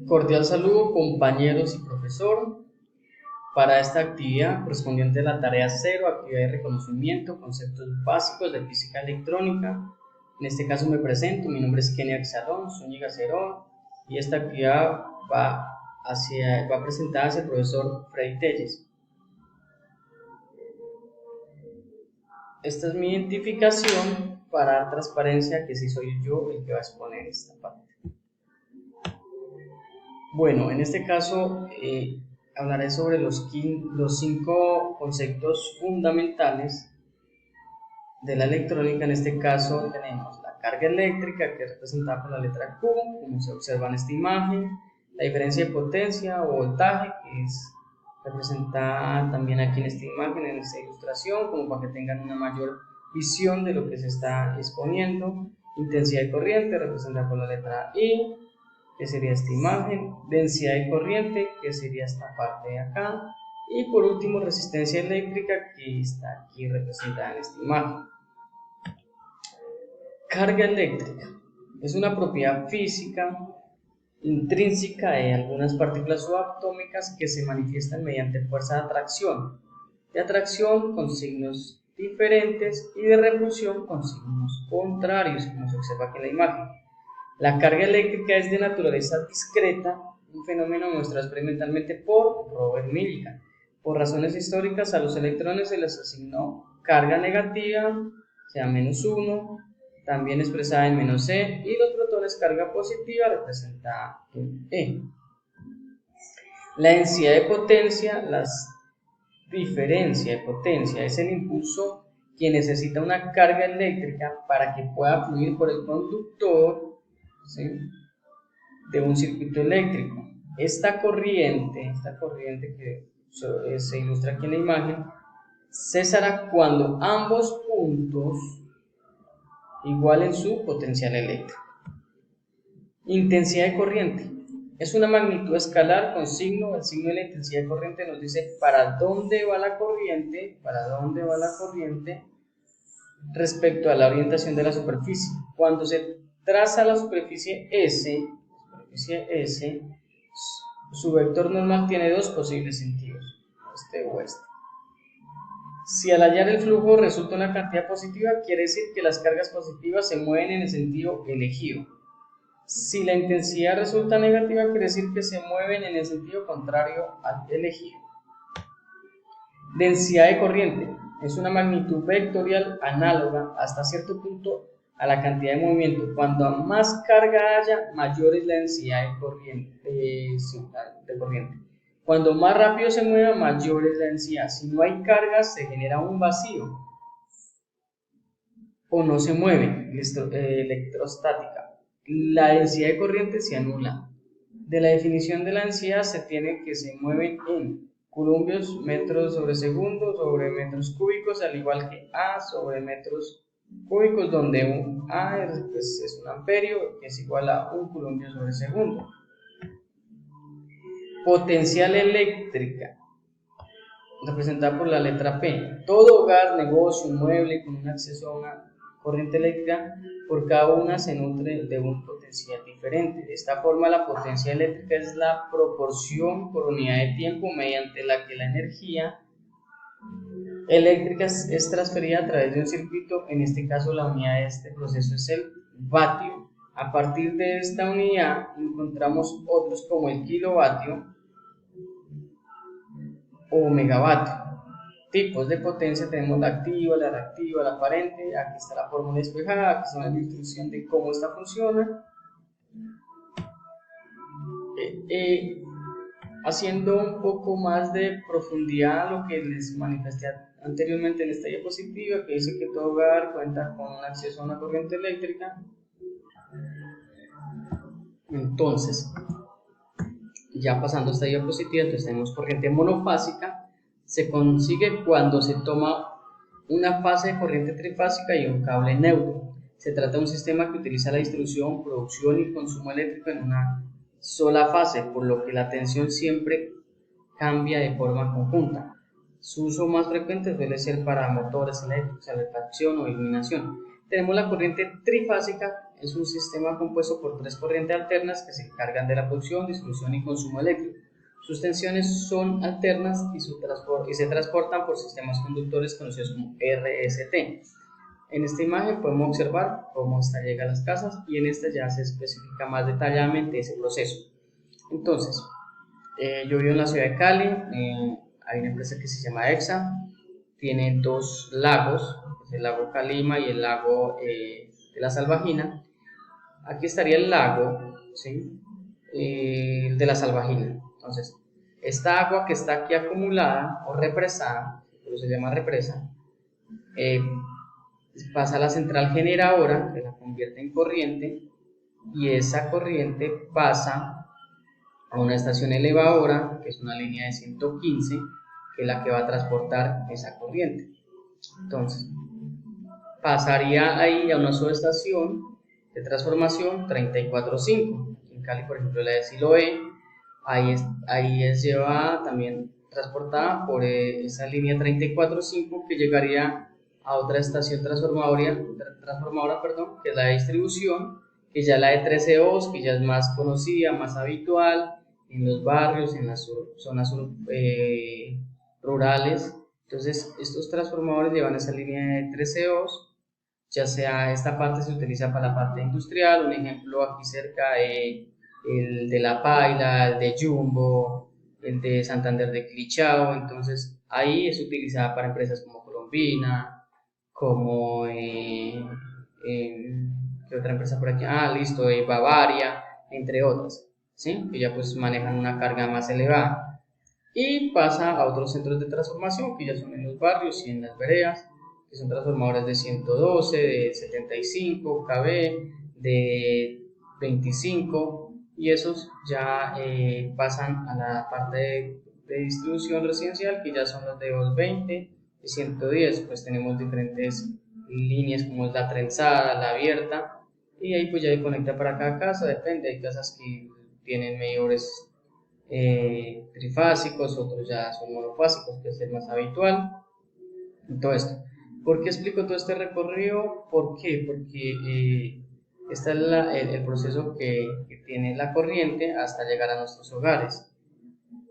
Cordial saludo, compañeros y profesor. Para esta actividad correspondiente a la tarea 0, actividad de reconocimiento, conceptos básicos de física electrónica. En este caso me presento, mi nombre es Kenia Xalón Zúñiga Cerón y esta actividad va presentada hacia el profesor Freddy Telles. Esta es mi identificación para dar transparencia que sí soy yo el que va a exponer esta parte. Bueno, en este caso hablaré sobre los 5 conceptos fundamentales de la electrónica. En este caso tenemos la carga eléctrica, que es representada por la letra Q, como se observa en esta imagen, la diferencia de potencia o voltaje, que es representada también aquí en esta imagen, en esta ilustración, como para que tengan una mayor visión de lo que se está exponiendo. Intensidad de corriente, representada por la letra I, que sería esta imagen, densidad de corriente, que sería esta parte de acá, y por último resistencia eléctrica, que está aquí representada en esta imagen. Carga eléctrica es una propiedad física intrínseca de algunas partículas subatómicas que se manifiestan mediante fuerza de atracción con signos diferentes y de repulsión con signos contrarios, como se observa aquí en la imagen. La carga eléctrica es de naturaleza discreta, un fenómeno mostrado experimentalmente por Robert Millikan. Por razones históricas, a los electrones se les asignó carga negativa, sea -1, también expresada en -e, y los protones carga positiva, representada en e. La densidad de potencia, la diferencia de potencia, es el impulso que necesita una carga eléctrica para que pueda fluir por el conductor, ¿sí?, de un circuito eléctrico. Esta corriente que se ilustra aquí en la imagen, cesará cuando ambos puntos igualen su potencial eléctrico. Intensidad de corriente es una magnitud escalar con signo. El signo de la intensidad de corriente nos dice para dónde va la corriente, respecto a la orientación de la superficie. Cuando se traza la superficie S, su vector normal tiene dos posibles sentidos, este o este. Si al hallar el flujo resulta una cantidad positiva, quiere decir que las cargas positivas se mueven en el sentido elegido. Si la intensidad resulta negativa, quiere decir que se mueven en el sentido contrario al elegido. Densidad de corriente es una magnitud vectorial análoga hasta cierto punto a la cantidad de movimiento. Cuando más carga haya, mayor es la densidad de corriente. Cuando más rápido se mueva, mayor es la densidad. Si no hay carga, se genera un vacío o no se mueve, electrostática. La densidad de corriente se anula. De la definición de la densidad se tiene que se mueven en coulombios, metros sobre segundo sobre metros cúbicos, al igual que A sobre metros cúbicos, donde un A es un amperio, que es igual a un coulombio sobre segundo. Potencial eléctrica, representada por la letra P. Todo hogar, negocio, mueble con un acceso a una corriente eléctrica, por cada una se nutre de un potencial diferente. De esta forma, la potencia eléctrica es la proporción por unidad de tiempo mediante la que la energía eléctrica es transferida a través de un circuito. En este caso, la unidad de este proceso es el vatio. A partir de esta unidad encontramos otros como el kilovatio o megavatio. Tipos de potencia tenemos la activa, la reactiva, la aparente. Aquí está la fórmula despejada, aquí está la instrucción de cómo esta funciona. Haciendo un poco más de profundidad lo que les manifesté anteriormente en esta diapositiva, que dice que todo hogar cuenta con un acceso a una corriente eléctrica. Entonces, ya pasando a esta diapositiva, entonces tenemos corriente monofásica. Se consigue cuando se toma una fase de corriente trifásica y un cable neutro. Se trata de un sistema que utiliza la distribución, producción y consumo eléctrico en una sola fase, por lo que la tensión siempre cambia de forma conjunta. Su uso más frecuente suele ser para motores eléctricos, calefacción o iluminación. Tenemos la corriente trifásica, es un sistema compuesto por 3 corrientes alternas que se encargan de la producción, distribución y consumo eléctrico. Sus tensiones son alternas y se transportan por sistemas conductores conocidos como RST. En esta imagen podemos observar cómo esta llega a las casas y en esta ya se especifica más detalladamente ese proceso. Entonces, yo vivo en la ciudad de Cali, hay una empresa que se llama EXA, tiene 2 lagos, el lago Calima y el lago de la Salvajina. Aquí estaría el lago, ¿sí? De la Salvajina. Entonces, esta agua que está aquí acumulada o represada, pero se llama represa, pasa a la central generadora, que la convierte en corriente, y esa corriente pasa a una estación elevadora, que es una línea de 115, que es la que va a transportar esa corriente. Entonces, pasaría ahí a una subestación de transformación 34.5. En Cali, por ejemplo, la de Siloé, ahí es llevada, también transportada por esa línea 34.5 que llegaría a otra estación transformadora, que es la de distribución, que ya la de 13 que ya es más conocida, más habitual en los barrios, en las zonas rurales. Entonces, estos transformadores llevan esa línea de 13 ya sea esta parte se utiliza para la parte industrial, un ejemplo aquí cerca, el de La Paila, el de Jumbo, el de Santander de Clichao. Entonces ahí es utilizada para empresas como Colombina, como ¿qué otra empresa por aquí? Listo, Bavaria, entre otras, ¿sí? Que ya pues manejan una carga más elevada. Y pasa a otros centros de transformación que ya son en los barrios y en las veredas, que son transformadores de 112, de 75 kV, de 25, y esos ya pasan a la parte de distribución residencial, que ya son los de 220 y 110. Pues tenemos diferentes líneas como es la trenzada, la abierta, y ahí pues ya conecta para cada casa, depende, hay casas que tienen medidores trifásicos, otros ya son monofásicos, que es el más habitual, y todo esto. ¿Por qué explico todo este recorrido? ¿Por qué? Porque este es el proceso que tiene la corriente hasta llegar a nuestros hogares.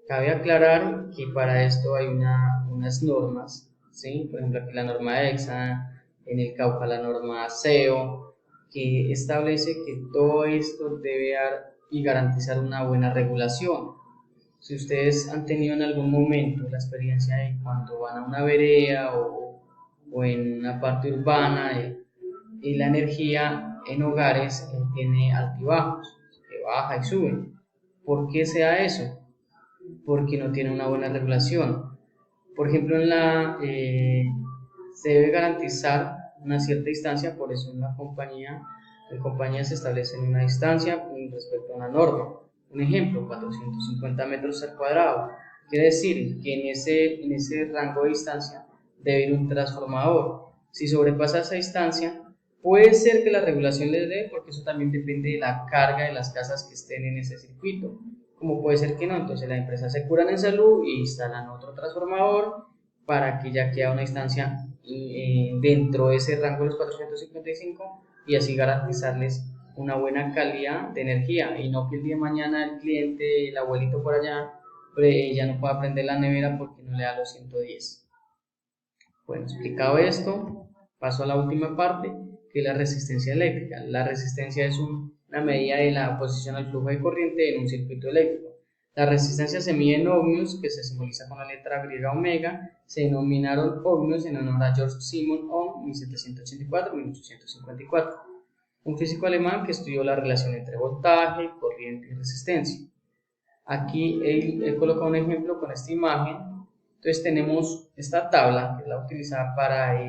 Cabe aclarar que para esto hay unas normas, ¿sí? Por ejemplo, aquí la norma EXA, en el Cauca la norma SEO, que establece que todo esto debe dar y garantizar una buena regulación. Si ustedes han tenido en algún momento la experiencia de cuando van a una vereda o en una parte urbana, y la energía en hogares tiene altibajos, que baja y sube. ¿Por qué sea eso? Porque no tiene una buena regulación. Por ejemplo, se debe garantizar una cierta distancia, por eso en compañía se establece una distancia respecto a una norma. Un ejemplo, 450 metros al cuadrado. Quiere decir que en ese rango de distancia debe ir un transformador. Si sobrepasa esa distancia, puede ser que la regulación le dé, porque eso también depende de la carga de las casas que estén en ese circuito. Como puede ser que no, entonces las empresas se curan en salud e instalan otro transformador para que ya quede una distancia dentro de ese rango de los 455 y así garantizarles una buena calidad de energía, y no que el día de mañana el cliente, el abuelito por allá, ya no pueda prender la nevera porque no le da los 110. Bueno, explicado esto, paso a la última parte, que es la resistencia eléctrica. La resistencia es una medida de la oposición al flujo de corriente en un circuito eléctrico. La resistencia se mide en ohmios, que se simboliza con la letra griega omega. Se denominaron ohmios en honor a Georg Simon Ohm, 1784-1854, un físico alemán que estudió la relación entre voltaje, corriente y resistencia. Aquí él coloca un ejemplo con esta imagen. Entonces tenemos esta tabla, que es la utilizada para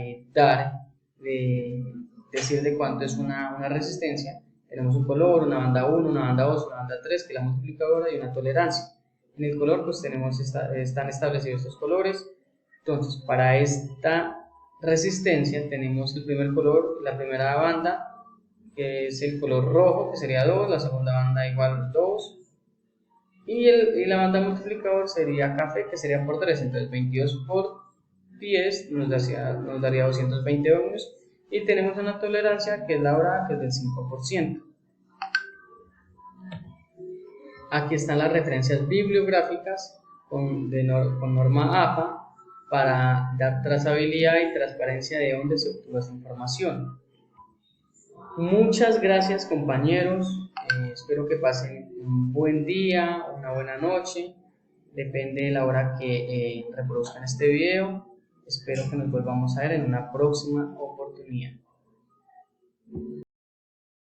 decir de cuánto es una resistencia. Tenemos un color, una banda 1, una banda 2, una banda 3, que es la multiplicadora, y una tolerancia. En el color pues están establecidos estos colores. Entonces para esta resistencia tenemos el primer color, la primera banda, que es el color rojo, que sería 2, la segunda banda igual 2, y la banda multiplicador sería café, que sería por 3, entonces 22 por 10 nos daría 220 ohmios, y tenemos una tolerancia que es la hora que es del 5%. Aquí están las referencias bibliográficas con norma APA para dar trazabilidad y transparencia de dónde se obtuvo esa información. Muchas gracias, compañeros, espero que pasen un buen día, una buena noche, depende de la hora que reproduzcan este video. Espero que nos volvamos a ver en una próxima oportunidad.